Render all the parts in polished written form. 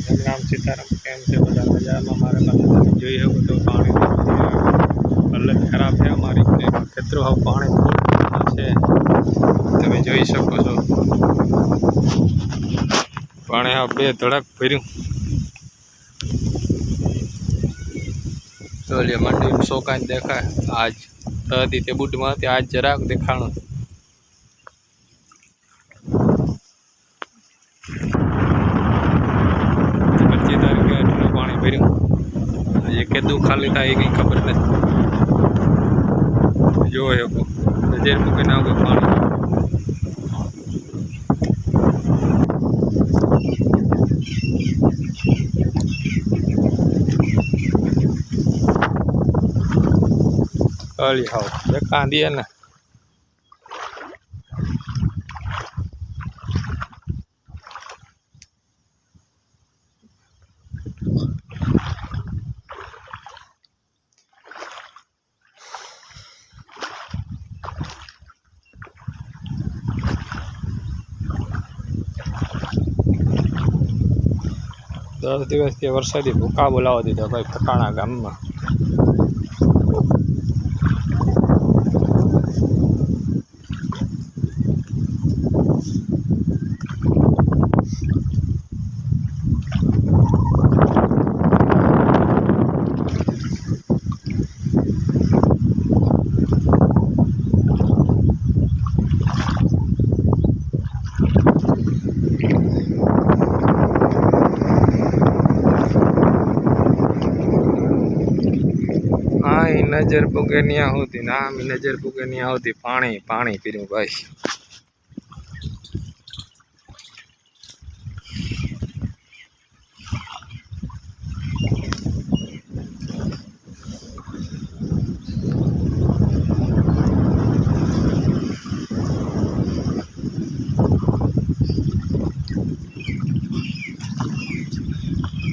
રામ રામ સીતારાम કેમ છે બધા મજામાં મારે પાસે જોઈ શકો તો પાણી હાલત ખરાબ છે અમારી ખેતરો હવે પાણી ફૂલ છે તમે જોઈ શકો છો પાણી હવે બે ધડક ભર્યું ચોલીએ મંડી શોકાઈને દેખાય આજ હતી તે બુટમાં હતી આજ જરાક દેખાણું 25 તારીખે એટલું પાણી ભર્યું હજી કેટલું ખાલી થાય એ કંઈ ખબર નથી જોઈ શકો નજર મૂકીને આવું પાણી અલી હાવ કાંદીએ ને दस दिवस के वरसादी भूखा बोलावा दीधा भाई फटाणा गाम में नजर पुगे नहीं होती ना नजर पुगे नहीं होती पानी पानी पीरूं भाई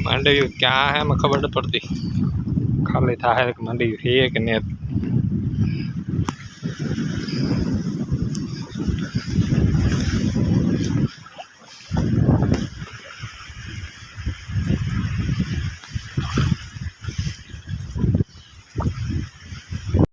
मंडी क्या है मैं खबर नहीं पड़ती खाली था है मंडी है कि नहीं